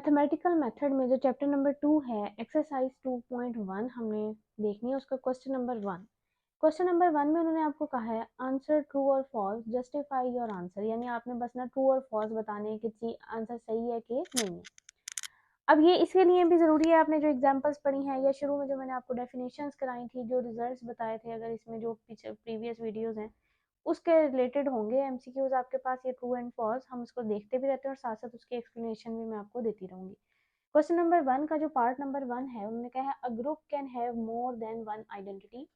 Mathematical method में जो chapter number 2 है एक्सरसाइज 2.1 हमने देखनी है उसका क्वेश्चन नंबर 1। क्वेश्चन नंबर 1 में उन्होंने आपको कहा है आंसर ट्रू और फॉल्स जस्टिफाई योर आंसर, यानी आपने बस ना ट्रू और फॉल्स बताने कि जी आंसर सही है कि नहीं है। अब ये इसके लिए भी ज़रूरी है, आपने जो एग्जांपल्स पढ़ी हैं या शुरू में जो मैंने आपको डेफिनेशंस कराई थी, जो रिजल्ट्स बताए थे, अगर इसमें जो पीछे प्रीवियस वीडियोस हैं उसके रिलेटेड होंगे एमसीक्यूज आपके पास, ये ट्रू एंड फॉल्स हम उसको देखते भी रहते हैं और साथ साथ उसकी एक्सप्लेनेशन भी मैं आपको देती रहूंगी। क्वेश्चन नंबर 1 का जो पार्ट नंबर 1 है उन्होंने कहा है a group can have more than one identity,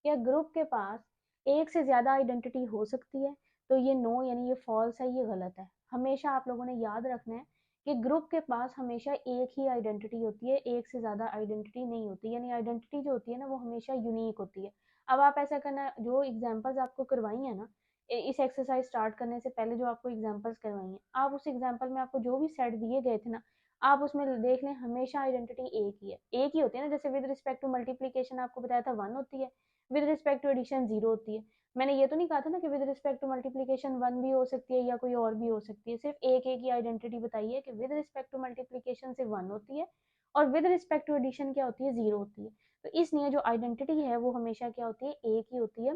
या ग्रुप के पास एक से ज्यादा आइडेंटिटी हो सकती है। तो ये नो यानी ये फॉल्स है, ये गलत है। हमेशा आप लोगों ने याद रखना है कि ग्रुप के पास हमेशा एक ही आइडेंटिटी होती है, एक से ज्यादा आइडेंटिटी नहीं होती, यानी आइडेंटिटी जो होती है ना वो हमेशा यूनिक होती है। अब आप ऐसा करना, जो एग्जाम्पल्स आपको करवाई है ना इस एक्सरसाइज स्टार्ट करने से पहले, जो आपको एग्जाम्पल्स करवाई हैं, आप उस एग्जाम्पल में आपको जो भी सेट दिए गए थे ना, आप उसमें देख लें हमेशा आइडेंटिटी एक ही है, एक ही होती है ना। जैसे विद रिस्पेक्ट टू मल्टीप्लीकेशन आपको बताया था 1 होती है, विद रिस्पेक्ट टू एडिशन 0 होती है। मैंने ये तो नहीं कहा था ना कि विद रिस्पेक्ट टू मल्टीप्लीकेशन 1 भी हो सकती है या कोई और भी हो सकती है, सिर्फ एक एक ही आइडेंटिटी बताई है कि विद रिस्पेक्ट टू मल्टीप्लीकेशन से 1 होती है और विद रिस्पेक्ट टू एडिशन क्या होती है, 0 होती है। तो इसलिए जो आइडेंटिटी है वो हमेशा क्या होती है, एक ही होती है।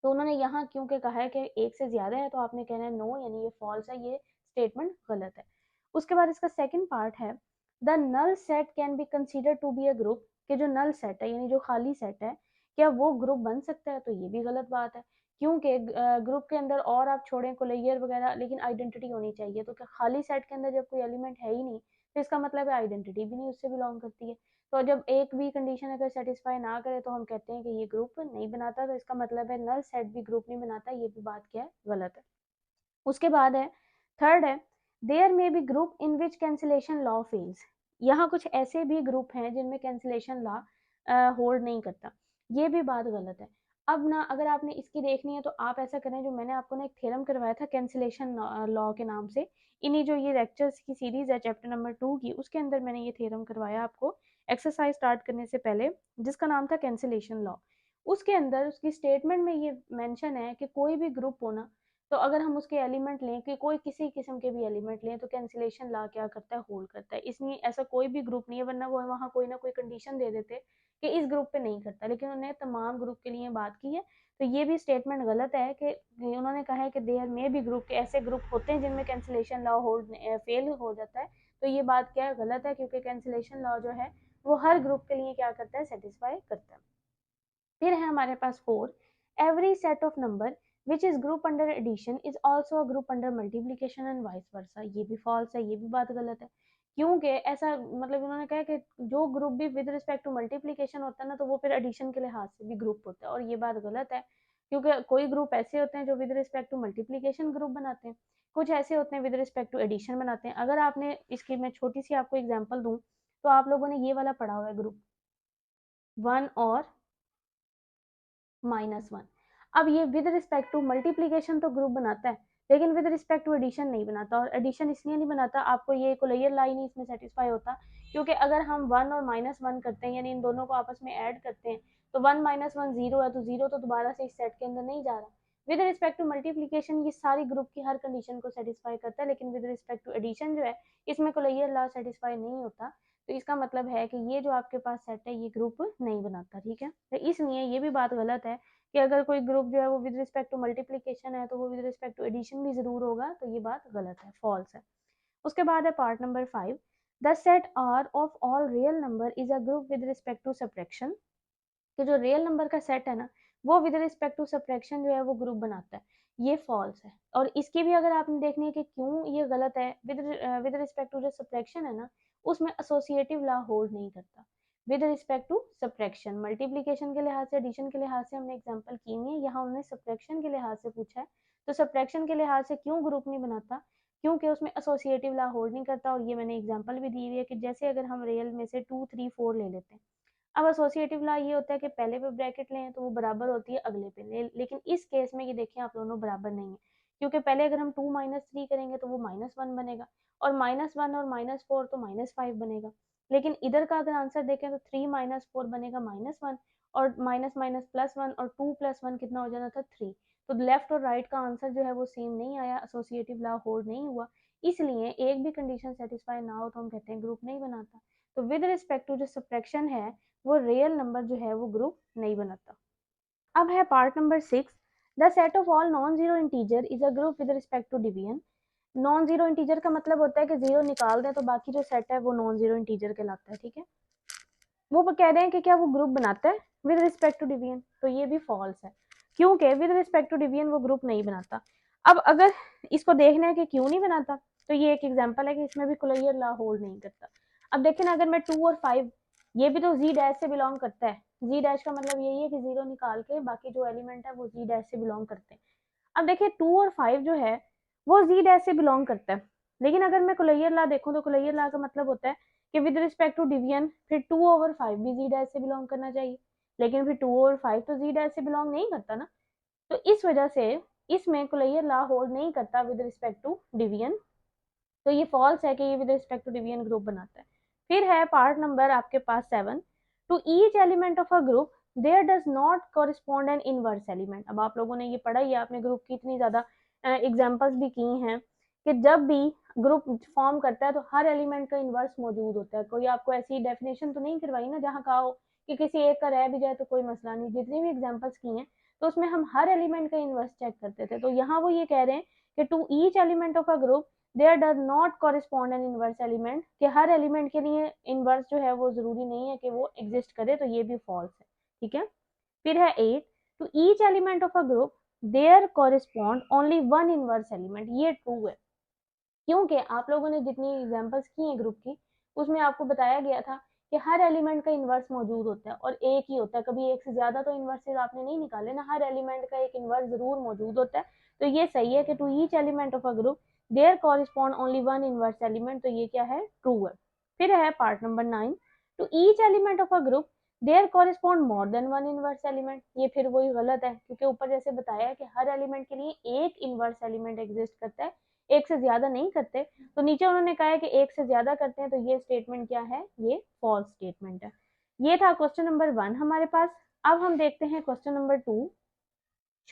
तो उन्होंने यहाँ क्योंकि कहा है कि एक से ज्यादा है तो आपने कहना है नो, यानी ये फॉल्स है, ये स्टेटमेंट गलत है। उसके बाद इसका सेकंड पार्ट है the null set can be consider to be a group, कि जो नल सेट है यानी जो खाली सेट है क्या वो ग्रुप बन सकता है, तो ये भी गलत बात है। क्योंकि ग्रुप के अंदर और आप छोड़ें कोलेयर वगैरह, लेकिन आइडेंटिटी होनी चाहिए। तो क्या खाली सेट के अंदर जब कोई एलिमेंट है ही नहीं तो इसका मतलब है आइडेंटिटी भी नहीं उससे बिलोंग करती है। तो जब एक भी कंडीशन अगर सेटिस्फाई ना करे तो हम कहते हैं कि ये ग्रुप नहीं बनाता, तो इसका मतलब है नल सेट भी ग्रुप नहीं बनाता, ये भी बात क्या है, गलत है। उसके बाद है थर्ड है there may be group in which cancellation law fails, यहाँ कुछ ऐसे भी ग्रुप हैं जिनमें कैंसिलेशन लॉ होल्ड नहीं करता, ये भी बात गलत है। अब ना अगर आपने इसकी देखनी है तो आप ऐसा करें, जो मैंने आपको ना एक थ्योरम करवाया था कैंसिलेशन लॉ के नाम से, इन्हीं जो ये लेक्चर्स की सीरीज है चैप्टर नंबर 2 की, उसके अंदर मैंने ये थ्योरम करवाया आपको एक्सरसाइज स्टार्ट करने से पहले, जिसका नाम था कैंसिलेशन लॉ। उसके अंदर उसकी स्टेटमेंट में ये मेंशन है कि कोई भी ग्रुप होना, तो अगर हम उसके एलिमेंट लें कि कोई किसी किस्म के भी एलिमेंट लें तो कैंसिलेशन ला क्या करता है, होल्ड करता है। इसलिए ऐसा कोई भी ग्रुप नहीं है, वरना वो वहाँ कोई ना कोई कंडीशन दे देते कि इस ग्रुप पे नहीं करता, लेकिन उन्होंने तमाम ग्रुप के लिए बात की है। तो ये भी स्टेटमेंट गलत है कि उन्होंने कहा है कि देयर में भी ग्रुप के ऐसे ग्रुप होते हैं जिनमें कैंसिलेशन लॉ होल्ड फेल हो जाता है। तो ये बात क्या है, गलत है, क्योंकि कैंसिलेशन लॉ जो है वो हर ग्रुप के लिए क्या करता है, सेटिस्फाई करता है। फिर है हमारे पास 4, every set of number which is group under addition is also a group under multiplication and vice versa, ये भी फॉल्स है, ये भी बात गलत है। क्योंकि ऐसा मतलब उन्होंने कहा कि जो ग्रुप भी विद रिस्पेक्ट टू मल्टीप्लीकेशन होता है ना तो वो फिर एडिशन के लिहाज से भी ग्रुप होता है, और ये बात गलत है। क्योंकि कोई ग्रुप ऐसे होते हैं जो with respect to multiplication group बनाते हैं, कुछ ऐसे होते हैं विद रिस्पेक्ट टू एडिशन बनाते हैं। अगर आपने इसकी मैं छोटी सी आपको एग्जाम्पल दूं तो आप लोगों ने ये वाला पढ़ा हुआ है, ग्रुप 1 और -1। अब ये विद रिस्पेक्ट टू मल्टीप्लीकेशन तो ग्रुप बनाता है, लेकिन विद रिस्पेक्ट टू एडिशन नहीं बनाता। और एडिशन इसलिए नहीं बनाता, आपको ये कोलेयर लाइन ही इसमें सेटिस्फाई होता, क्योंकि अगर हम 1 और -1 करते हैं यानी इन दोनों को आपस में ऐड करते हैं तो 1 -1 0 है, तो 0 तो दोबारा से इस सेट के अंदर नहीं जा रहा। विद रिस्पेक्ट टू मल्टीप्लीकेशन ये सारी ग्रुप की हर कंडीशन को सेटिस्फाई करता है, लेकिन विद रिस्पेक्ट टू एडिशन जो है इसमें कोलेयर लॉ सेटिस्फाई नहीं होता। तो इसका मतलब है कि ये जो आपके पास सेट है ये ग्रुप नहीं बनाता, ठीक है। तो इसलिए ये भी बात गलत है कि अगर कोई ग्रुप जो है वो विद रिस्पेक्ट टू मल्टीप्लीकेशन है तो वो विद रिस्पेक्ट टू एडिशन भी जरूर होगा, तो ये बात गलत है, फॉल्स है। उसके बाद है part number 5, the set are of all real number is a group with respect to subtraction, कि जो रियल नंबर का सेट है ना वो विद रिस्पेक्ट टू सब्ट्रैक्शन जो है वो ग्रुप बनाता है, ये फॉल्स है। और इसकी भी अगर आपने देखनी है कि क्यों ये गलत है, विद रिस्पेक्ट टू जो सब्ट्रैक्शन है ना उसमें एसोसिएटिव लॉ होल्ड नहीं करता। With respect to subtraction multiplication के लिहाज से, एडिशन के लिहाज से हमने एग्जांपल की नहीं है, यहाँ उन्होंने सब्ट्रैक्शन के लिहाज से पूछा है। तो सब्ट्रैक्शन के लिहाज से क्यों ग्रुप नहीं बनाता, क्योंकि उसमें एसोसिएटिव लॉ होल्ड नहीं करता। और ये मैंने एग्जांपल भी दी हुई है कि जैसे अगर हम रियल में से 2 3 4 ले लेते हैं, अब एसोसिएटिव लॉ ये होता है कि पहले पे ब्रैकेट लें तो वो बराबर होती है अगले पे लेकिन इस केस में ये देखें आप दोनों बराबर नहीं है, क्योंकि पहले अगर हम 2 3 करेंगे तो वो -1 बनेगा, और -1 और -4 तो -5 बनेगा। लेकिन इधर का अगर आंसर देखें तो 3 -4 बनेगा -1, और माइनस माइनस +1 और 2 + 1 कितना हो जाना था 3। तो लेफ्ट और राइट का आंसर जो है वो सेम नहीं आया, एसोसिएटिव लॉ होल्ड नहीं हुआ। इसलिए एक भी कंडीशन सेटिस्फाई ना हो तो हम कहते हैं ग्रुप नहीं बनाता। तो विद रिस्पेक्ट टू जो सब्ट्रैक्शन है वो रियल नंबर जो है वो ग्रुप नहीं बनाता। अब है part number 6, the set of all non zero integer is a group with respect to division. Non zero integer का मतलब होता है कि जीरो निकाल दें तो बाकी जो सेट है वो नॉन जीरो इंटीजर कहलाता है, ठीक है। वो कह रहे हैं कि क्या वो ग्रुप बनाता है विद रिस्पेक्ट टू डिवीजन, तो ये भी फॉल्स है, क्योंकि विद रिस्पेक्ट टू डिवीजन वो ग्रुप नहीं बनाता। अब अगर इसको देखना है कि क्यों नहीं बनाता, तो ये एक एग्जांपल है कि इसमें भी कुलैयर लॉ होल्ड नहीं करता। अब देखें ना, अगर मैं 2 और 5, ये भी तो जी डैश से बिलोंग करता है। जी डैश का मतलब यही है कि जीरो निकाल के बाकी जो एलिमेंट है वो जी डैश से बिलोंग करते हैं। अब देखिए 2 और 5 जो है वो जी डैश से बिलोंग करता है, लेकिन अगर मैं कुलैयर लॉ देखूं तो कुलैयर लॉ का मतलब होता है कि विद रिस्पेक्ट टू डिवीजन फिर 2 ओवर 5 भी जी डैश से बिलोंग करना चाहिए, लेकिन फिर 2 ओवर 5 तो जी डैश से बिलोंग नहीं करता ना। तो इस वजह से इसमें कुलैयर लॉ होल्ड नहीं करता विद रिस्पेक्ट टू डिवीजन, तो ये फॉल्स है कि ये with respect to division group बनाता है। फिर है पार्ट नंबर आपके पास 7, to each element of a group there does not correspond an inverse element. अब आप लोगों ने ये पढ़ा ही है, आपने ग्रुप की इतनी ज्यादा एग्जांपल्स भी की हैं कि जब भी ग्रुप फॉर्म करता है तो हर एलिमेंट का इनवर्स मौजूद होता है। कोई आपको ऐसी डेफिनेशन तो नहीं करवाई ना जहाँ कहा हो कि किसी एक का रह भी जाए तो कोई मसला नहीं। जितनी भी एग्जांपल्स की हैं तो उसमें हम हर एलिमेंट का इनवर्स चेक करते थे। तो यहाँ वो ये कह रहे हैं कि to each element of a group there does not correspond an inverse element, कि हर एलिमेंट के लिए इनवर्स जो है वो जरूरी नहीं है कि वो एग्जिस्ट करे, तो ये भी फॉल्स है, ठीक है। फिर है 8, to each element of a group there correspond only one inverse element, ये ट्रू है, क्योंकि आप लोगों ने जितनी एग्जांपल्स की हैं ग्रुप की उसमें आपको बताया गया था कि हर एलिमेंट का इन्वर्स मौजूद होता है और एक ही होता है, कभी एक से ज्यादा तो इन्वर्सेस आपने नहीं निकाले ना, हर एलिमेंट का एक इन्वर्स जरूर मौजूद होता है। तो ये सही है कि to each element of a group there correspond only one inverse element, तो ये क्या है, ट्रू है। फिर है part number 9, to each element of a group there correspond more than one inverse element, ये फिर वही गलत है, क्योंकि ऊपर जैसे बताया है कि हर एलिमेंट के लिए एक इन्वर्स एलिमेंट एग्जिस्ट करता है, एक से ज्यादा नहीं करते। तो नीचे उन्होंने कहा है कि एक से ज्यादा करते हैं, तो ये स्टेटमेंट क्या है, ये फॉल्स स्टेटमेंट है। ये था क्वेश्चन नंबर 1 हमारे पास। अब हम देखते हैं question number 2,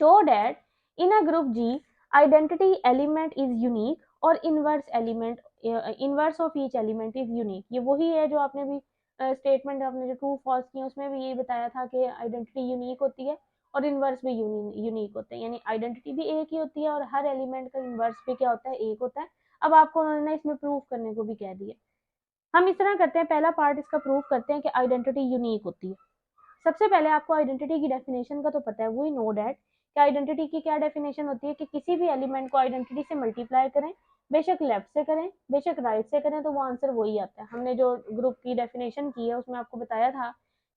show that in a group G identity element is unique और inverse element inverse of each element is unique. ये वही है जो आपने भी स्टेटमेंट आपने जो ट्रू फॉल्स किया उसमें भी यही बताया था कि आइडेंटिटी यूनिक होती है और इनवर्स भी यूनिक होते हैं, यानी आइडेंटिटी भी एक ही होती है और हर एलिमेंट का इनवर्स भी क्या होता है, एक होता है। अब आपको उन्होंने इसमें प्रूफ करने को भी कह दिया। हम इस तरह करते हैं, पहला पार्ट इसका प्रूफ करते हैं कि आइडेंटिटी यूनिक होती है। सबसे पहले आपको आइडेंटिटी की डेफिनेशन का तो पता है, वही नो डैट कि आइडेंटिटी की क्या डेफिनेशन होती है कि किसी भी एलिमेंट को आइडेंटिटी से मल्टीप्लाई करें, बेशक लेफ्ट से करें बेशक राइट से करें, तो वो आंसर वही आता है। हमने जो ग्रुप की डेफिनेशन की है उसमें आपको बताया था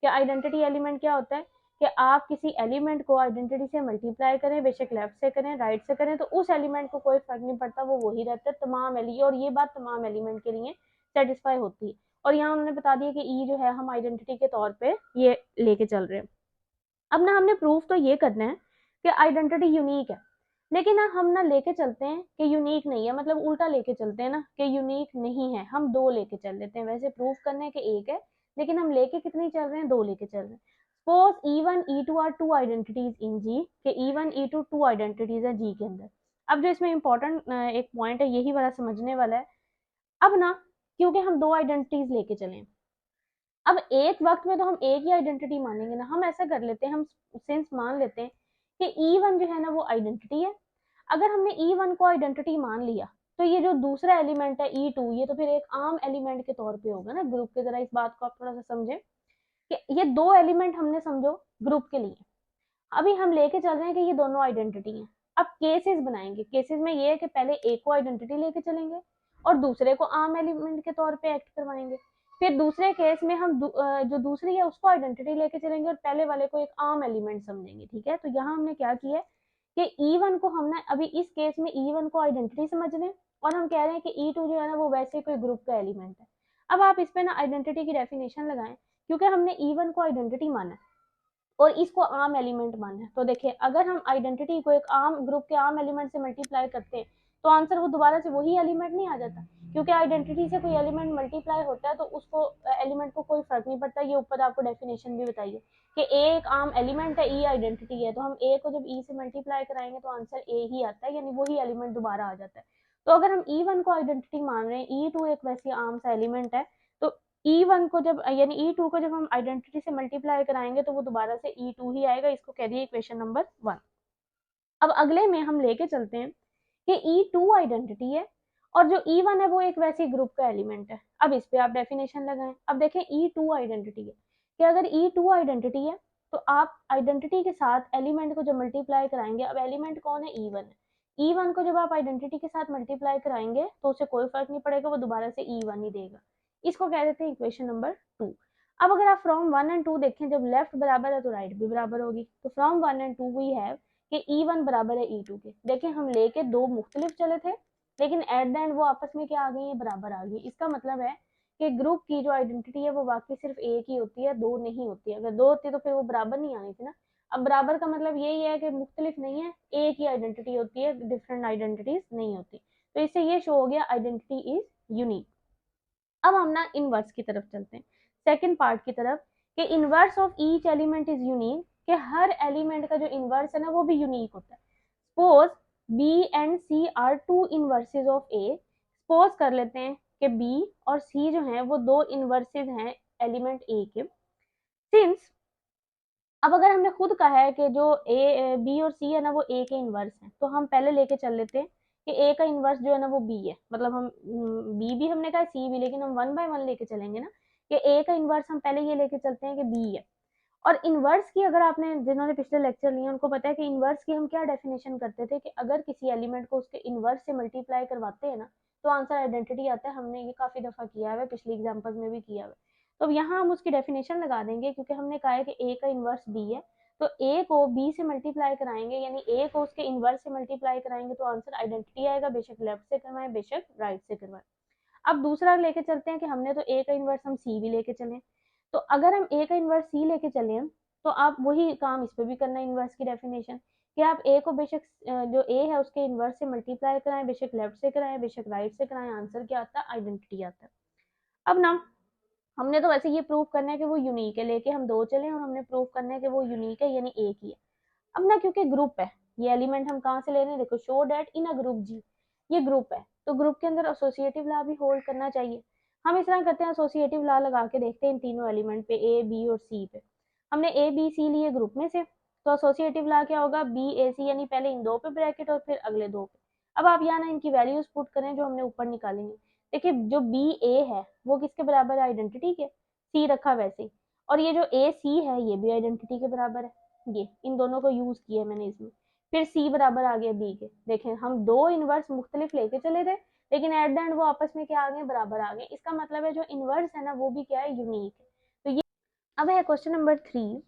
कि आइडेंटिटी एलिमेंट क्या होता है कि आप किसी एलिमेंट को आइडेंटिटी से मल्टीप्लाई करें, बेशक लेफ्ट से करें राइट से करें, तो उस एलिमेंट को कोई फर्क नहीं पड़ता, वो वही रहता है तमाम एलिमेंट, और ये बात तमाम एलिमेंट के लिए सेटिस्फाई होती है। और यहाँ उन्होंने बता दिया कि ई जो है हम आइडेंटिटी के तौर पे ये लेके चल रहे हैं। अब ना हमने प्रूफ तो ये करना है कि आइडेंटिटी यूनिक है, लेकिन ना हम ना लेके चलते हैं कि यूनिक नहीं है, मतलब उल्टा लेके चलते हैं ना कि यूनिक नहीं है, हम दो लेके चल लेते हैं। वैसे प्रूफ करने के एक है, लेकिन हम लेके कितनी चल रहे हैं, दो लेके चल रहे हैं। Suppose E1 E2 are two identities in G, के E1 E2 टू आइडेंटिटीज है जी के अंदर। अब जो इसमें इंपॉर्टेंट एक पॉइंट है यही वाला समझने वाला है। अब ना क्योंकि हम दो आइडेंटिटीज लेके चले, अब एक वक्त में तो हम एक ही आइडेंटिटी मानेंगे ना, हम ऐसा कर लेते हैं, हम सेंस मान लेते हैं कि E1 जो है ना वो आइडेंटिटी है। अगर हमने E1 को आइडेंटिटी मान लिया तो ये जो दूसरा एलिमेंट है E2 ये तो फिर एक आम एलिमेंट के तौर पे होगा ना ग्रुप के। जरा इस बात को आप थोड़ा सा समझें कि ये दो एलिमेंट हमने समझो ग्रुप के लिए, अभी हम लेके चल रहे हैं कि ये दोनों आइडेंटिटी हैं। अब केसेस बनाएंगे, केसेस में ये है कि पहले एक को आइडेंटिटी लेके चलेंगे और दूसरे को आर्म एलिमेंट के तौर पे एक्ट करवाएंगे। फिर दूसरे केस में हम जो दूसरी है उसको आइडेंटिटी लेके चलेंगे और पहले वाले को एक आर्म एलिमेंट समझेंगे, ठीक है। तो यहाँ हमने क्या किया है कि E1 को हमने अभी इस केस में E1 को आइडेंटिटी समझ लें और हम कह रहे हैं कि E2 जो है ना वो वैसे कोई ग्रुप का एलिमेंट है। अब आप इस पे ना आइडेंटिटी की डेफिनेशन लगाएं, क्योंकि हमने E1 को आइडेंटिटी माना है और इसको आर्म एलिमेंट माना है। तो देखिए अगर हम आइडेंटिटी को एक आर्म ग्रुप के आर्म एलिमेंट से मल्टीप्लाई करते हैं तो आंसर वो दोबारा से वही एलिमेंट नहीं आ जाता, क्योंकि आइडेंटिटी से कोई एलिमेंट मल्टीप्लाई होता है तो उसको एलिमेंट को कोई फर्क नहीं पड़ता। ये ऊपर आपको डेफिनेशन भी बताइए कि ए एक आर्म एलिमेंट है, ई आइडेंटिटी है, तो हम ए को जब ई से मल्टीप्लाई कराएंगे तो आंसर ए ही आता है, यानी वही एलिमेंट दोबारा आ जाता है। तो अगर हम E1 को आइडेंटिटी मान रहे हैं, E2 एक वैसी आम सा एलिमेंट है, तो E1 को जब यानी E2 को जब हम आइडेंटिटी से मल्टीप्लाई कराएंगे तो वो दोबारा से E2 ही आएगा। इसको कह दिए इक्वेशन नंबर 1। अब अगले में हम लेके चलते हैं कि E2 आइडेंटिटी है और जो E1 है वो एक वैसी ग्रुप का एलिमेंट है। अब इस पे आप डेफिनेशन लगाएं। अब देखें E2 आइडेंटिटी है कि अगर E2 आइडेंटिटी है तो आप आइडेंटिटी के साथ एलिमेंट को जब मल्टीप्लाई कराएंगे, अब एलिमेंट कौन है? E1 है। E1 को जब आप आइडेंटिटी के साथ मल्टीप्लाई कराएंगे तो उसे कोई फर्क नहीं पड़ेगा, वो दोबारा से E1 ही देगा। इसको कह देते हैं इक्वेशन नंबर 2। अब अगर आप फ्रॉम 1 एंड 2 देखें, जब लेफ्ट बराबर है तो राइट भी बराबर होगी। तो फ्रॉम 1 एंड 2 वी हैव कि E1 बराबर है E2 के। देखिए हम लेके दो मुख्तलिफ चले थे, लेकिन एट द एंड वो आपस में क्या आ गई है? बराबर आ गई। इसका मतलब है कि ग्रुप की जो आइडेंटिटी है वो वाकई सिर्फ एक ही होती है, दो नहीं होती है। अगर दो होती तो फिर वो बराबर नहीं आनी थी ना। अब बराबर का मतलब यही है कि मुख्तलिफ नहीं है, एक ही आइडेंटिटी होती है, डिफरेंट आइडेंटिटीज नहीं होती। तो इससे ये शो हो गया आइडेंटिटी इज यूनिक। अब हम ना इनवर्स की तरफ चलते हैं, सेकंड पार्ट की तरफ, कि inverse of each element is unique, कि हर एलिमेंट का जो इनवर्स है ना वो भी यूनिक होता है। Suppose B and C are two inverses of A. Suppose कर लेते हैं कि बी और सी जो है वो दो इनवर्सेस हैं एलिमेंट ए के। सिंस अब अगर हमने खुद कहा है कि जो ए बी और सी है ना वो ए के इनवर्स हैं, तो हम पहले लेके चल लेते हैं कि ए का इनवर्स जो है ना वो बी है। मतलब हम बी भी हमने कहा सी भी, लेकिन हम वन बाय वन लेके चलेंगे ना कि ए का इनवर्स हम पहले ये लेके चलते हैं कि बी है। और इनवर्स की अगर आपने जिन्होंने पिछले लेक्चर लिए उनको पता है कि इनवर्स की हम क्या डेफिनेशन करते थे कि अगर किसी एलिमेंट को उसके इनवर्स से मल्टीप्लाई करवाते हैं ना तो आंसर आइडेंटिटी आता है। हमने ये काफी दफा किया है, पिछली एग्जांपल्स में भी किया है। तो अब यहाँ हम उसकी डेफिनेशन लगा देंगे क्योंकि हमने कहा है कि ए का इनवर्स बी है, तो ए को बी से मल्टीप्लाई कराएंगे यानी ए को उसके इनवर्स से मल्टीप्लाई कराएंगे तो आंसर आइडेंटिटी आएगा, बेशक लेफ्ट से करवाएं बेशक राइट से करवाएं। अब दूसरा लेके चलते हैं कि हमने तो ए का इनवर्स हम सी भी लेके चले, तो अगर हम ए का इनवर्स सी लेके चले तो आप वही काम इस पे भी करना है। इनवर्स की डेफिनेशन कि आप ए को बेशक जो ए है उसके इनवर्स से मल्टीप्लाई कराएं, बेशक लेफ्ट से कराएं बेशक राइट से कराएं, आंसर क्या आता है? आइडेंटिटी आता है। अब ना हमने तो वैसे ये प्रूव करना है कि वो यूनिक है, लेके हम दो चले और हमने प्रूव करना है कि वो यूनिक है यानी एक ही है। अब ना क्योंकि ग्रुप है, ये एलिमेंट हम कहाँ से ले रहे हैं? देखो show that in a group G, ये ग्रुप है तो ग्रुप के अंदर एसोसिएटिव लॉ भी होल्ड करना चाहिए। हम इस तरह करते हैं, एसोसिएटिव लॉ लगा के देखते हैं इन तीनों एलिमेंट पे, ए बी और सी पे। हमने ए बी सी लिए ग्रुप में से, तो एसोसिएटिव लॉ क्या होगा? बी ए सी, यानी पहले इन दो पे ब्रैकेट और फिर अगले दो पे। अब आप यहाँ ना इनकी वैल्यूज पुट करें जो हमने ऊपर निकालेंगे। देखिए जो बी ए है वो किसके बराबर है? आइडेंटिटी के, सी रखा वैसे ही। और ये जो ए सी है ये भी आइडेंटिटी के बराबर है, ये इन दोनों को यूज किया है मैंने इसमें। फिर सी बराबर आ गया बी के। देखें हम दो इनवर्स मुख्तलिफ लेके चले थे, लेकिन एट द एंड वो आपस में क्या आ गए? बराबर आ गए। इसका मतलब है जो इनवर्स है ना वो भी क्या है? यूनिक है। तो ये अब है question number 3,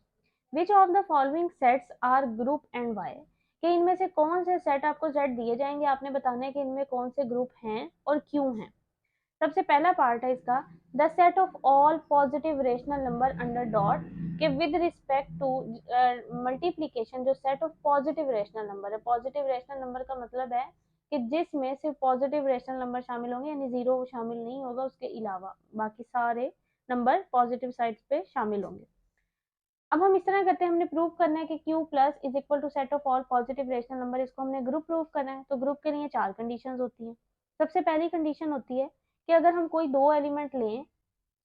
which of the following sets are group and why, कि इनमें से कौन से सेट आपको सेट दिए जाएंगे, आपने बताना है कि इनमें कौन से ग्रुप हैं और क्यों हैं। सबसे पहला पार्ट है इसका, the set of all positive rational number under dot, कि विद रिस्पेक्ट टू मल्टीप्लीकेशन जो set of positive rational number है। पॉजिटिव रेशनल नंबर का मतलब है कि जिसमें सिर्फ पॉजिटिव रेशनल नंबर शामिल होंगे, यानी जीरो शामिल नहीं होगा, उसके अलावा बाकी सारे नंबर पॉजिटिव साइड्स पे शामिल होंगे। अब हम इस तरह करते हैं, हमने प्रूव करना है कि Q plus is equal to set of all positive rational number, इसको हमने ग्रुप प्रूव करना है। तो ग्रुप के लिए चार कंडीशंस होती हैं। सबसे पहली कंडीशन होती है कि अगर हम कोई दो एलिमेंट लें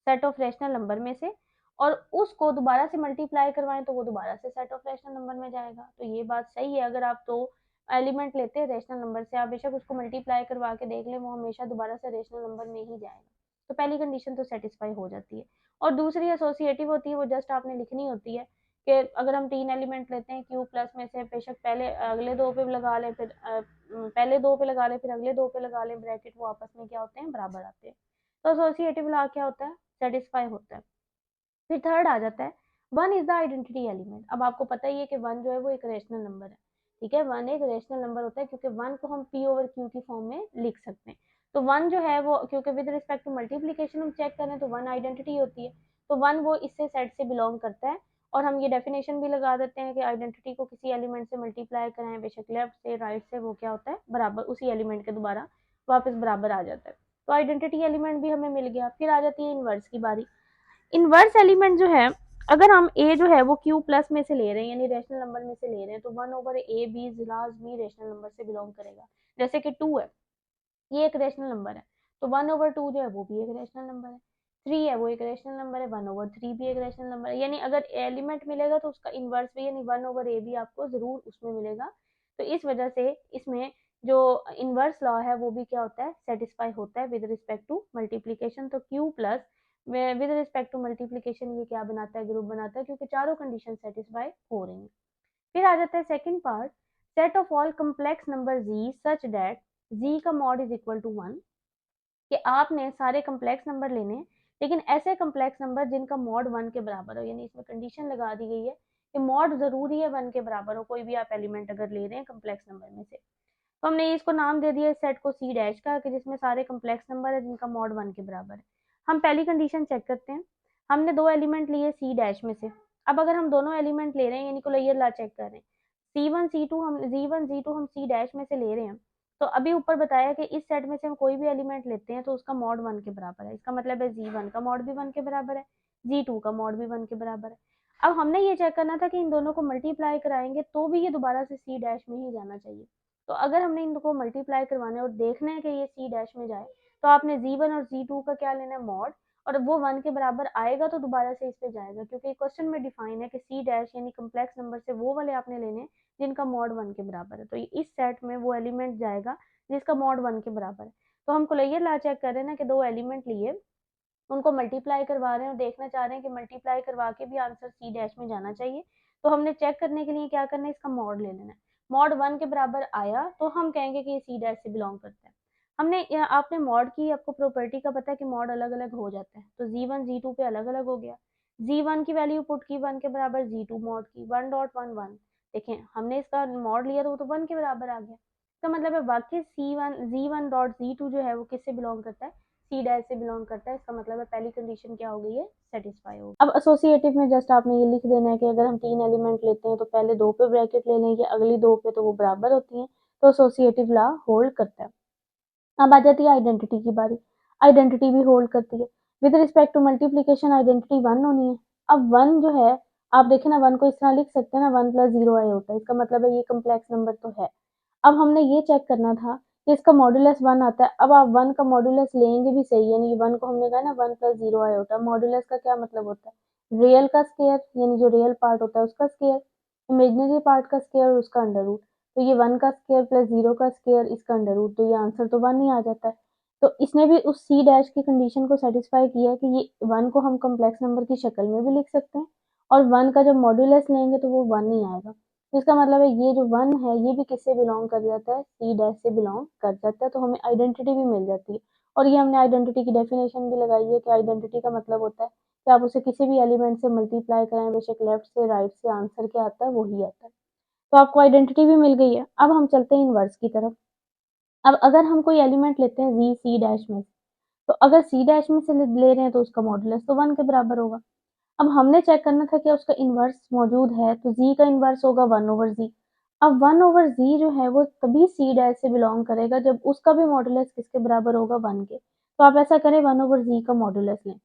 सेट ऑफ रेशनल नंबर में से और उसको दोबारा से मल्टीप्लाई करवाएं तो वो दोबारा से सेट ऑफ रेशनल नंबर में जाएगा। तो ये बात सही है, अगर आप दो एलिमेंट लेते हैं रेशनल नंबर से, आप बेशक उसको मल्टीप्लाई करवा के देख लें, वो हमेशा दोबारा से रेशनल नंबर में ही जाएगा। तो पहली कंडीशन तो सेटिस्फाई हो जाती है। और दूसरी एसोसिएटिव होती है, वो जस्ट आपने लिखनी होती है कि अगर हम तीन एलिमेंट लेते हैं Q प्लस में से, बेशक पहले अगले दो पे लगा लें, फिर पहले दो पे लगा लें, फिर अगले दो पे लगा लें ब्रैकेट, वो आपस में क्या होते हैं? बराबर आते हैं। तो एसोसिएटिव लॉ क्या होता है? सेटिस्फाई होता है। फिर थर्ड आ जाता है, one is the identity element. अब आपको पता ही है कि वन जो है वो एक रेशनल नंबर है, ठीक है, वन एक रेशनल नंबर होता है क्योंकि वन को हम पी ओवर क्यू की फॉर्म में लिख सकते हैं। तो वन जो है वो, क्योंकि विद रिस्पेक्ट टू मल्टीप्लीकेशन हम चेक करें तो वन आइडेंटिटी होती है, तो वन वो इससे सेट से बिलोंग करता है। और हम ये डेफिनेशन भी लगा देते हैं कि आइडेंटिटी को किसी एलिमेंट से मल्टीप्लाई कराएं, बेशक लेफ्ट से राइट से, वो क्या होता है? बराबर, उसी एलिमेंट के दोबारा वापस बराबर आ जाता है। तो आइडेंटिटी एलिमेंट भी हमें मिल गया। फिर आ जाती है इनवर्स की बारी। इनवर्स एलिमेंट जो है, अगर हम ए जो है वो Q प्लस में से ले रहे हैं यानी रेशनल नंबर में से ले रहे हैं, तो वन ओवर ए बी लाजमी रेशनल नंबर से बिलोंग करेगा। जैसे कि 2 है, ये एक रेशनल नंबर है, तो 1/2 जो है वो भी एक रेशनल नंबर है, 3 है वो एक रेशनल नंबर है, 1/3 भी एक रेशनल नंबर है। यानी अगर एलिमेंट मिलेगा तो उसका इन्वर्स भी यानी 1/a भी आपको जरूर उसमें मिलेगा। तो इस वजह से इसमें जो इन्वर्स लॉ है वो भी क्या होता है, सेटिस्फाई होता है विद रिस्पेक्ट टू मल्टीप्लीकेशन। तो Q plus with respect to multiplication ये क्या बनाता है, ग्रुप बनाता है, क्योंकि चारों कंडीशन सेटिस्फाई हो रही है। फिर आ जाता है second part, set of all complex number G such that G का मॉड इज इक्वल टू 1, कि आपने सारे कम्प्लेक्स नंबर लेने हैं, लेकिन ऐसे कम्प्लेक्स नंबर जिनका मॉड 1 के बराबर हो, यानी इसमें कंडीशन लगा दी गई है कि मॉड जरूरी है 1 के बराबर हो, कोई भी आप एलिमेंट अगर ले रहे हैं कम्प्लेक्स नंबर में से। तो हमने इसको नाम दे दिया इस सेट को सी डैश का, कि जिसमें सारे कम्प्लेक्स नंबर है जिनका मॉड 1 के बराबर है। हम पहली कंडीशन चेक करते हैं, हमने दो एलिमेंट लिए सी डैश में से। अब अगर हम दोनों एलिमेंट ले रहे हैं यानी को लेयर ला चेक कर रहे हैं, C1 C2 हम Z1 Z2 हम सी डैश में से ले रहे हैं, तो अभी ऊपर बताया कि इस सेट में से हम कोई भी एलिमेंट लेते हैं तो उसका मॉड 1 के बराबर है। इसका मतलब है Z1 का मॉड भी 1 के बराबर है, Z2 का मॉड भी 1 के बराबर है। अब हमने ये चेक करना था कि इन दोनों को मल्टीप्लाई कराएंगे तो भी ये दोबारा से सी डैश में ही जाना चाहिए। तो अगर हमने इनको मल्टीप्लाई करवाना है और देखना है कि ये सी डैश में जाए, तो आपने Z1 और Z2 का क्या लेना है, मॉड, और वो 1 के बराबर आएगा तो दोबारा से इस पे जाएगा, क्योंकि क्वेश्चन में डिफाइन है कि सी डैश यानी कम्प्लेक्स नंबर से वो वाले आपने लेने हैं जिनका मॉड 1 के बराबर है। तो इस सेट में वो एलिमेंट जाएगा जिसका मॉड 1 के बराबर है। तो हम कोलेयर ला चेक कर रहे हैं ना कि दो एलिमेंट लिए, उनको मल्टीप्लाई करवा रहे हैं और देखना चाह रहे हैं कि मल्टीप्लाई करवा के भी आंसर सी डैश में जाना चाहिए। तो हमने चेक करने के लिए क्या करना है, इसका मॉड ले लेना है। मॉड 1 के बराबर आया तो हम कहेंगे कि ये सी डैश से बिलोंग करता है। हमने आपने मॉड की आपको प्रॉपर्टी का पता है कि मॉड अलग अलग हो जाता है, तो Z1 Z2 पे अलग अलग हो गया। Z1 की वैल्यू पुट की 1 के बराबर, Z2 मॉड की 1.11, देखें हमने इसका मॉड लिया तो वो तो 1 के बराबर आ गया। तो मतलब है वाकई Z1 जो है वो किससे बिलोंग करता है, सी डैश से बिलोंग करता है। इसका मतलब है पहली कंडीशन क्या हो गई है, सेटिस्फाई हो गई। अब एसोसिएटिव में जस्ट आपने ये लिख देना है कि अगर हम 3 एलिमेंट लेते हैं तो पहले 2 पे ब्रैकेट ले लें, या अगली 2 पे तो वो बराबर होती हैं, तो एसोसिएटिव लॉ होल्ड करता है। अब आ जाती है आइडेंटिटी की बारी, आइडेंटिटी भी होल्ड करती है। With respect to multiplication identity 1 होनी है। अब 1 जो है, आप देखें ना 1 को इस तरह लिख सकते हैं ना, 1 + 0 i होता है, इसका मतलब है ये कम्प्लेक्स नंबर तो है। अब हमने ये चेक करना था कि इसका मॉड्यूलस 1 आता है। अब आप 1 का मॉड्यूलस लेंगे भी सही, यानी 1 को हमने कहा ना 1 + 0 i होता है। मॉड्यूलस का क्या मतलब होता है, रियल का स्क्वायर, यानी जो रियल पार्ट होता है उसका स्क्वायर, इमेजिनरी पार्ट का स्क्वायर और उसका अंडर रूट। तो ये 1 का स्क्वायर प्लस 0 का स्क्वायर इसका अंडर रूट, तो ये आंसर तो 1 ही आ जाता है। तो इसने भी उस सी डैश की कंडीशन को सेटिस्फाई किया है कि ये 1 को हम कम्प्लेक्स नंबर की शक्ल में भी लिख सकते हैं, और 1 का जब मॉड्यूलस लेंगे तो वो 1 ही आएगा। तो इसका मतलब है ये जो 1 है ये भी किससे बिलोंग कर जाता है, सी डैश से बिलोंग कर जाता है। तो हमें आइडेंटिटी भी मिल जाती है। और ये हमने आइडेंटिटी की डेफिनेशन भी लगाई है कि आइडेंटिटी का मतलब होता है कि आप उसे किसी भी एलिमेंट से मल्टीप्लाई कराएं, बेशक लेफ्ट से राइट से, आंसर क्या आता है वही आता है। तो आपको आइडेंटिटी भी मिल गई है। अब हम चलते हैं इनवर्स की तरफ। अब अगर हम कोई एलिमेंट लेते हैं जी सी डैश में, तो अगर सी डैश में से ले रहे हैं तो उसका मॉडुलस तो 1 के बराबर होगा। अब हमने चेक करना था कि उसका इन्वर्स मौजूद है, तो जी का इन्वर्स होगा 1/z। अब 1/z जो है वो तभी सी डैश से बिलोंग करेगा जब उसका भी मॉडुलस किसके बराबर होगा, 1 के। तो आप ऐसा करें 1/z का मॉडुलस लें,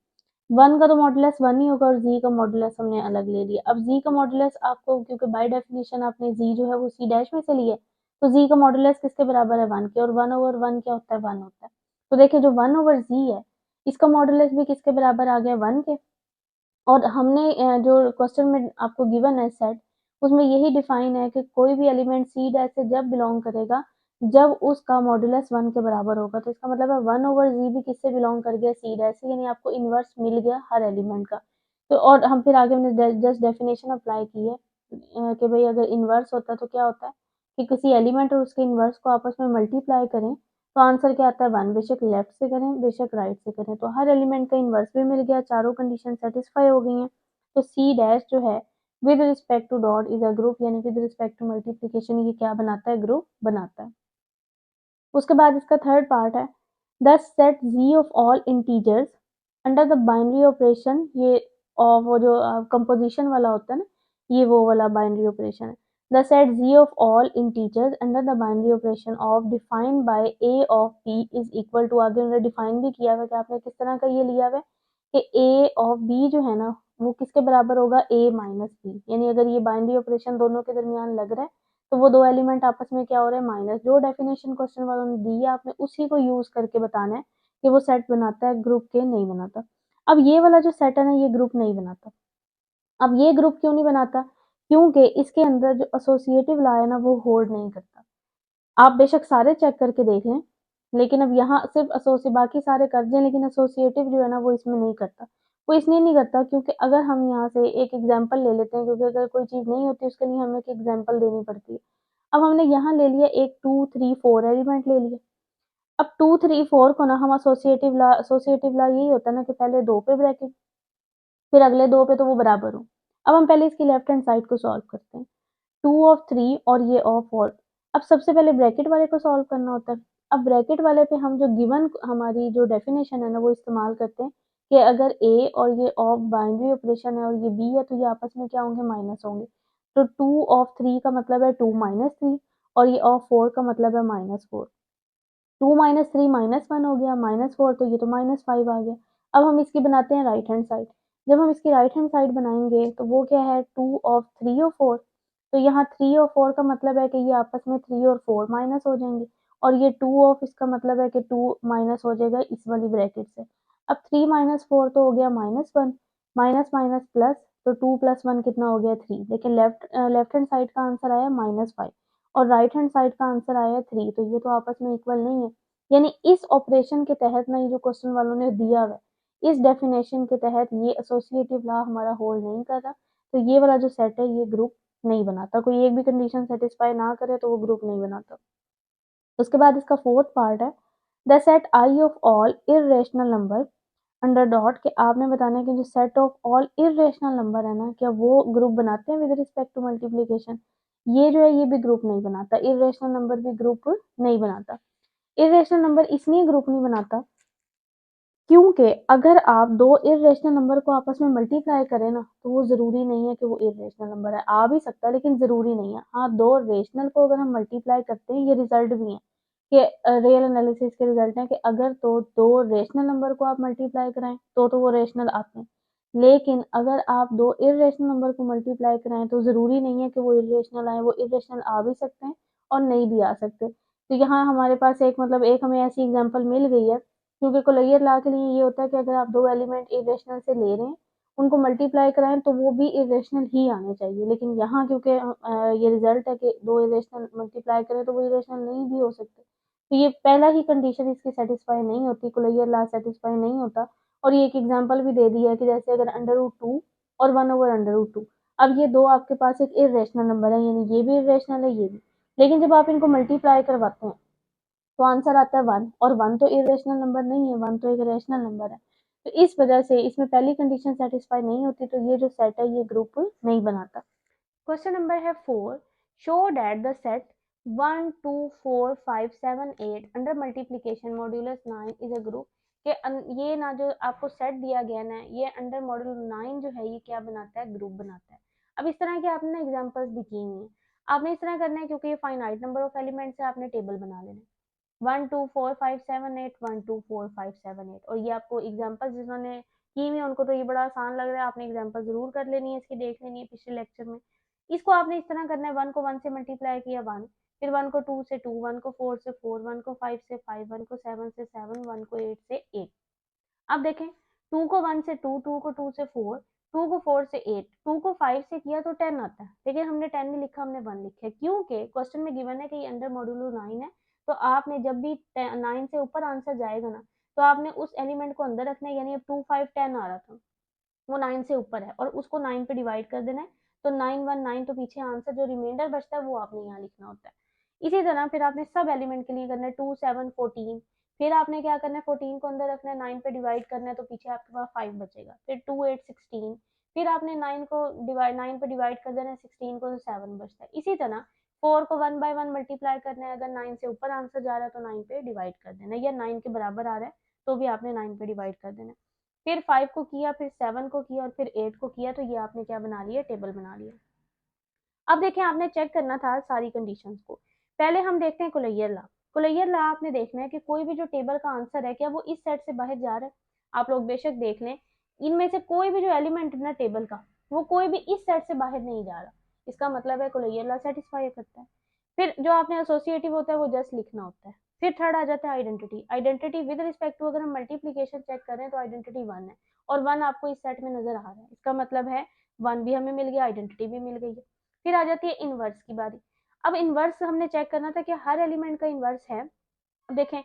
1 का तो मॉडुलस 1 ही होगा और जी का मॉडुलस हमने अलग ले लिया। अब जी का मॉडुलस आपको, क्योंकि बाय डेफिनेशन आपने जी जो है वो सी डैश में से लिया, तो जी का मॉडुलस किसके बराबर है, 1 के, और 1/1 क्या होता है, 1 होता है। तो देखिए जो 1/z है इसका मॉडुलस भी किसके बराबर आ गया, 1 के। और हमने जो क्वेश्चन में आपको गिवन है सेट, उसमें यही डिफाइन है कि कोई भी एलिमेंट सी डैश से जब बिलोंग करेगा जब उसका मॉडुलस 1 के बराबर होगा। तो इसका मतलब है 1/z भी किससे बिलोंग कर गया, सी डैश से, यानी आपको इन्वर्स मिल गया हर एलिमेंट का। तो और हम फिर आगे हमने जस्ट डेफिनेशन अप्लाई की है कि भाई अगर इन्वर्स होता है तो क्या होता है कि किसी एलिमेंट और उसके इन्वर्स को आपस में मल्टीप्लाई करें तो आंसर क्या आता है, 1, बेशक लेफ्ट से करें बेशक राइट से करें। तो हर एलिमेंट का इन्वर्स भी मिल गया, चारों कंडीशन सेटिस्फाई हो गई हैं। तो सी डैश जो है with respect to dot is a group, यानी विद रिस्पेक्ट टू मल्टीप्लीकेशन ये क्या बनाता है, ग्रुप बनाता है। उसके बाद इसका थर्ड पार्ट है, the set G of all integers under the binary operation. ये और वो जो कंपोजिशन वाला होता है ना, ये वो वाला बाइनरी ऑपरेशन है। The set G of all integers under the binary operation of defined by A of B is equal to, आगे उन्होंने डिफाइन भी किया हुआ कि आपने किस तरह का ये लिया हुआ है कि ए ऑफ बी जो है ना वो किसके बराबर होगा, ए माइनस बी। यानी अगर ये बाइनरी ऑपरेशन दोनों के दरमियान लग रहा है तो वो दो एलिमेंट आपस में क्या हो रहे हैं, माइनस। जो डेफिनेशन क्वेश्चन वालों ने दी है आपने उसी को यूज करके बताना है कि वो सेट बनाता है ग्रुप के नहीं बनाता। अब ये वाला जो सेट है ना, ये ग्रुप नहीं बनाता। अब ये ग्रुप क्यों नहीं बनाता, क्योंकि इसके अंदर जो एसोसिएटिव लॉ है ना वो होल्ड नहीं करता। आप बेशक सारे चेक करके देख लें, लेकिन अब यहाँ सिर्फ एसोसिएट, बाकी सारे कर दें लेकिन एसोसिएटिव जो है ना वो इसमें नहीं करता। वो इसलिए नहीं करता क्योंकि अगर हम यहाँ से एक एग्जांपल ले लेते हैं, क्योंकि अगर कोई चीज़ नहीं होती उसके लिए हमें एक एग्जांपल देनी पड़ती है। अब हमने यहाँ ले लिया एक 2 3 4 एलिमेंट ले लिया। अब 2 3 4 को ना हम एसोसिएटिव लॉ यही होता है ना कि पहले दो पे ब्रैकेट, फिर अगले दो पे तो वो बराबर हो। अब हम पहले इसकी लेफ्ट हैंड साइड को सॉल्व करते हैं। 2 ऑफ 3 और ये ऑफ 4। अब सबसे पहले ब्रैकेट वाले को सॉल्व करना होता है। अब ब्रैकेट वाले पे हम जो गिवन हमारी जो डेफिनेशन है ना वो इस्तेमाल करते हैं कि अगर ए और ये ऑफ बाइनरी ऑपरेशन है और ये बी है तो ये आपस में क्या होंगे, माइनस होंगे। तो 2 ऑफ 3 का मतलब है 2 - 3 और ये ऑफ 4 का मतलब है -4। 2 - 3 -1 हो गया, -4 तो ये तो -5 आ गया। अब हम इसकी बनाते हैं राइट हैंड साइड। जब हम इसकी राइट हैंड साइड बनाएंगे तो वो क्या है, 2 ऑफ 3 और 4। तो यहाँ 3 और 4 का मतलब है कि ये आपस में 3 और 4 माइनस हो जाएंगे। और ये 2 ऑफ इसका मतलब है कि 2 माइनस हो जाएगा इस वाली ब्रैकेट से। अब 3 - 4 तो हो गया -1, माइनस माइनस प्लस, तो 2 + 1 कितना हो गया 3। लेकिन लेफ्ट हैंड साइड का आंसर आया -5 और राइट हैंड साइड का आंसर आया 3, तो ये तो आपस में इक्वल नहीं है। यानी इस ऑपरेशन के तहत ना, ये जो क्वेश्चन वालों ने दिया हुआ है, इस डेफिनेशन के तहत ये एसोसिएटिव लॉ हमारा होल्ड नहीं कर रहा। तो ये वाला जो सेट है ये ग्रुप नहीं बनाता। कोई एक भी कंडीशन सेटिस्फाई ना करे तो वो ग्रुप नहीं बनाता। उसके बाद इसका फोर्थ पार्ट है, the set I of all irrational number under dot, के आपने बताना है कि जो set of all irrational number है ना, क्या वो ग्रुप बनाते हैं विद रिस्पेक्ट टू मल्टीप्लीकेशन। ये जो है ये भी ग्रुप नहीं बनाता, इरेशनल नंबर भी ग्रुप नहीं बनाता। इरेशनल नंबर इसलिए ग्रुप नहीं बनाता क्योंकि अगर आप दो इरेशनल नंबर को आपस में मल्टीप्लाई करें ना तो वो जरूरी नहीं है कि वो इरेशनल नंबर है, आ भी सकता है लेकिन जरूरी नहीं है। हाँ, दो रेशनल को अगर हम मल्टीप्लाई करते हैं, ये रिजल्ट भी है कि रियल एनालिसिस के रिजल्ट है कि अगर तो दो रेशनल नंबर को आप मल्टीप्लाई कराएं तो वो रेशनल आते हैं। लेकिन अगर आप दो इरेशनल नंबर को मल्टीप्लाई कराएं तो जरूरी नहीं है कि वो इरेशनल आए, वो इरेशनल आ भी सकते हैं और नहीं भी आ सकते। तो यहाँ हमारे पास एक मतलब एक हमें ऐसी एग्जांपल मिल गई है, क्योंकि कोलैयर लॉ के लिए ये होता है कि अगर आप दो एलिमेंट इरेशनल से ले रहे हैं, उनको मल्टीप्लाई कराएं तो वो भी इरेशनल ही आने चाहिए। लेकिन यहाँ क्योंकि ये रिजल्ट है कि दो इरेशनल मल्टीप्लाई करें तो वो इरेशनल नहीं भी हो सकते, तो ये पहला ही कंडीशन इसकी सेटिस्फाई नहीं होती, कोलैयर लॉ सेटिस्फाई नहीं होता। और ये एक एग्जांपल भी दे दी है कि जैसे अगर √2 और 1/√2, अब ये दो आपके पास एक इरेशनल नंबर है, यानी ये भी इरेशनल है ये भी, लेकिन जब आप इनको मल्टीप्लाई करवाते हैं तो आंसर आता है 1, और 1 तो इरेशनल नंबर नहीं है, 1 तो एक रेशनल नंबर है। तो इस वजह से इसमें पहली कंडीशन सेटिस्फाई नहीं होती, तो ये जो सेट है ये ग्रुप नहीं बनाता। क्वेश्चन नंबर है 4, show that the set 1 2 4 5 7 8 under multiplication modulus 9 is a group, के ये ना जो आपको सेट दिया गया ना, ये अंडर मॉड्यूल 9 जो है ये क्या बनाता है, ग्रुप बनाता है। अब इस तरह के आपने एग्जांपल्स भी की हुई हैं। आपने इस तरह करना है क्योंकि ये फाइनाइट नंबर ऑफ एलिमेंट्स है, आपने टेबल बना लेना है 1 2 4 5 7 8 1 2 4 5 7 8। और ये आपको एग्जांपल जिन्होंने की हुई उनको तो ये बड़ा आसान लग रहा है, आपने एग्जांपल जरूर कर लेनी है, इसकी देख लेनी है पिछले लेक्चर में। इसको आपने इस तरह करना है, 1 को 1 से मल्टीप्लाई किया 1, फिर 1 को 2 से 2, 1 को 4 से 4, 1 को 5 से 5, 1 को 7 से 7, 1 को 8 से 8। अब देखें, 2 को 1 से 2, 2 को 2 से 4, 2 को 4 से 8, 2 को 5 से किया तो 10 आता है, लेकिन हमने 10 नहीं लिखा, हमने 1 लिखा है क्योंकि क्वेश्चन में गिवन है कि ये अंडर मॉड्यूलो 9 है। तो आपने जब भी 9 से ऊपर आंसर जाएगा ना तो आपने उस एलिमेंट को अंदर रखना है, यानी अब 2 5 10 आ रहा था, वो 9 से ऊपर है और उसको 9 पे डिवाइड कर देना है। तो 9 1 9, तो पीछे आंसर जो रिमाइंडर बचता है वो आपने यहाँ लिखना होता है। इसी तरह फिर आपने सब एलिमेंट के लिए करना है 2 7 14, फिर आपने क्या करना है 14 को अंदर रखना है, 9 पे डिवाइड करना है, तो पीछे आपके पास 5 बचेगा। फिर 2 8 16, फिर आपने 9 को डिवाइड 9 पे डिवाइड कर देना है, 16 को तो 7 बचता है। इसी तरह 4 को 1 बाय 1 मल्टीप्लाई करना है, अगर 9 से ऊपर आंसर जा रहा है तो 9 पे डिवाइड कर देना है, या 9 के बराबर आ रहा है तो भी आपने 9 पे डिवाइड कर देना है। फिर 5 को किया, फिर 7 को किया और फिर 8 को किया, तो ये आपने क्या बना लिया, टेबल बना लिया। अब देखें, आपने चेक करना था सारी कंडीशंस को। पहले हम देखते हैं कोलैयर लॉ। कोलैयर लॉ आपने देखना है कि कोई भी जो टेबल का आंसर है क्या वो इस सेट से बाहर जा रहा है। आप लोग बेशक देख लें, इनमें से कोई भी जो एलिमेंट है ना टेबल का, वो कोई भी इस सेट से बाहर नहीं जा रहा। इसका मतलब है कोई ये वाला सेटिस्फाई करता है। फिर जो आपने एसोसिएटिव होता है वो जस्ट लिखना होता है। फिर थर्ड आ जाता है identity. Identity with respect to अगर हम मल्टीप्लीकेशन चेक कर रहे हैं तो आइडेंटिटी 1 है और 1 आपको इस सेट में नजर आ रहा है, इसका मतलब है 1 भी हमें मिल गया, आइडेंटिटी भी मिल गई है। फिर आ जाती है इनवर्स की बारी। अब इनवर्स हमने चेक करना था कि हर एलिमेंट का इनवर्स है। अब देखें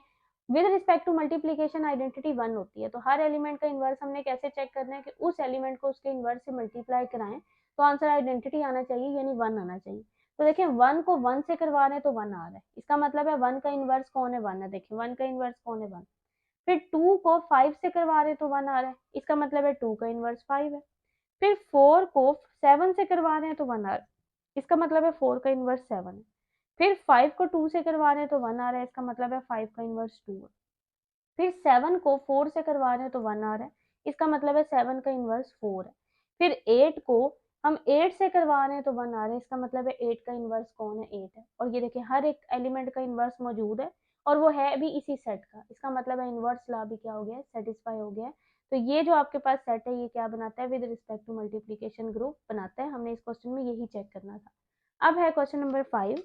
with respect to multiplication identity 1 होती है, तो हर एलिमेंट का इनवर्स हमने कैसे चेक करना है कि उस एलिमेंट को उसके इनवर्स से मल्टीप्लाई कराएं तो आंसर आइडेंटिटी आना चाहिए यानी 1 आना चाहिए। तो देखें 1 को 1 से करवा रहे हैं तो 1 आ रहा है, इसका मतलब है 1 का इनवर्स कौन है, 1 है। देखें 1 का इनवर्स कौन है, 1। फिर 2 को 5 से करवा रहे हैं तो 1 आ रहा है, इसका मतलब है 2 का इनवर्स 5 है। फिर 4 को 7 से करवा रहे हैं तो 1 आ रहा है, इसका मतलब है 4 का इनवर्स 7 है। फिर 5 को 2 से करवा रहे हैं तो 1 आ रहा है, इसका मतलब है 5 का इनवर्स 2 है। फिर 7 को 4 से करवा रहे हैं तो 1 आ रहा है, इसका मतलब है 7 का इनवर्स 4 है। फिर 8 को हम 8 से करवा रहे हैं तो 1 आ रहा है, इसका मतलब है 8 का इनवर्स कौन है, 8 है। और ये देखिए हर एक एलिमेंट का इनवर्स मौजूद है और वो है भी इसी सेट का, इसका मतलब है इनवर्स लॉ भी क्या हो गया है, सेटिस्फाई हो गया है। तो ये जो आपके पास सेट है ये क्या बनाता है, with respect to multiplication group बनाता है। हमने इस क्वेश्चन में यही चेक करना था। अब है question number 5,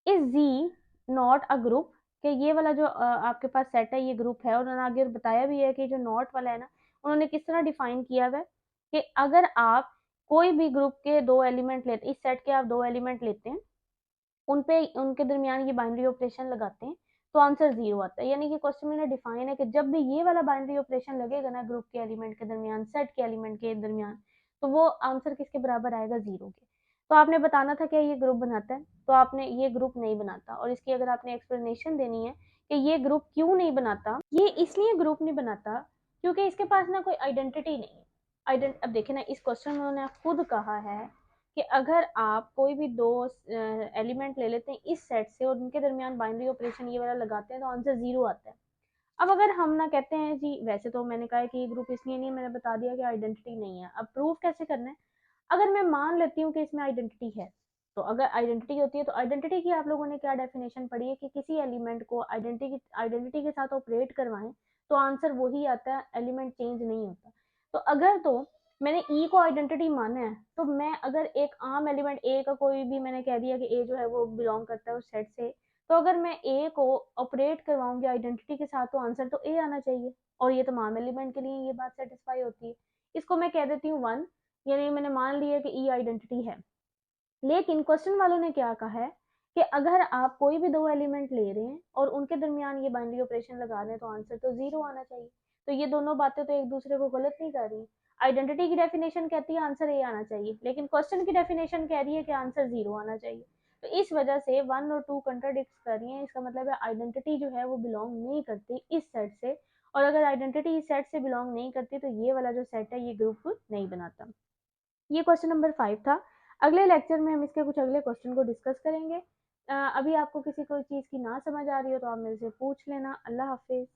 is G not a group, कि ये वाला जो आपके पास सेट है ये ग्रुप है। और उन्होंने आगे बताया भी है कि जो नॉट वाला है ना, उन्होंने किस तरह डिफाइन किया हुआ है कि अगर आप कोई भी ग्रुप के दो एलिमेंट लेते, इस सेट के आप दो एलिमेंट लेते हैं, उन पे उनके दरमियान ये बाइनरी ऑपरेशन लगाते हैं तो आंसर 0 आता है। यानी कि क्वेश्चन में डिफाइन है कि जब भी ये वाला बाइनरी ऑपरेशन लगेगा ना ग्रुप के एलिमेंट के दरमियान, सेट के एलिमेंट के दरमियान, तो वो आंसर किसके बराबर आएगा, 0 के। तो आपने बताना था क्या ये ग्रुप बनाता है, तो आपने ये ग्रुप नहीं बनाता। और इसकी अगर आपने एक्सप्लेनेशन देनी है कि ये ग्रुप क्यों नहीं बनाता, ये इसलिए ग्रुप नहीं बनाता क्योंकि इसके पास ना कोई आइडेंटिटी नहीं है। अब देखे ना इस क्वेश्चन में उन्होंने खुद कहा है कि अगर आप कोई भी दो एलिमेंट ले लेते हैं इस सेट से और उनके दरमियान बाइनरी ऑपरेशन ये वाला लगाते हैं तो आंसर 0 आता है। अब अगर हम ना कहते हैं जी, वैसे तो मैंने कहा है कि ये ग्रुप इसलिए नहीं, मैंने बता दिया कि आइडेंटिटी नहीं है। अब प्रूफ कैसे करना है, अगर मैं मान लेती हूँ कि इसमें आइडेंटिटी है, तो अगर आइडेंटिटी होती है तो आइडेंटिटी की आप लोगों ने क्या डेफिनेशन पढ़ी है कि किसी एलिमेंट को आइडेंटिटी के साथ ऑपरेट करवाएं तो आंसर वही आता है, एलिमेंट चेंज नहीं होता। तो अगर तो मैंने ई को आइडेंटिटी माना है तो मैं अगर एक आम एलिमेंट ए का कोई भी मैंने कह दिया कि ए जो है वो बिलोंग करता है उस सेट से, तो अगर मैं ए को ऑपरेट करवाऊंगी आइडेंटिटी के साथ तो आंसर तो ए आना चाहिए। और ये तमाम एलिमेंट के लिए ये बात सेटिस्फाई होती है। इसको मैं कह देती हूँ 1, यानी मैंने मान लिया कि ई आइडेंटिटी है। लेकिन क्वेश्चन वालों ने क्या कहा है कि अगर आप कोई भी दो एलिमेंट ले रहे हैं और उनके दरमियान ये बाइनरी ऑपरेशन लगा रहे हैं तो आंसर तो 0 आना चाहिए। तो ये दोनों बातें तो एक दूसरे को गलत नहीं कर रही। आइडेंटिटी की डेफिनेशन कहती है आंसर ए आना चाहिए, लेकिन क्वेश्चन की डेफिनेशन कह रही है कि आंसर 0 आना चाहिए। तो इस वजह से 1 और 2 कंट्राडिक्ट कर रही हैं। इसका मतलब है आइडेंटिटी जो है वो बिलोंग नहीं करती इस सेट से, और अगर आइडेंटिटी इस सेट से बिलोंग नहीं करती तो ये वाला जो सेट है ये ग्रुप नहीं बनाता। ये क्वेश्चन नंबर 5 था। अगले लेक्चर में हम इसके कुछ अगले क्वेश्चन को डिस्कस करेंगे। अभी आपको किसी कोई चीज़ की ना समझ आ रही हो तो आप मेरे से पूछ लेना। अल्लाह हाफिज़।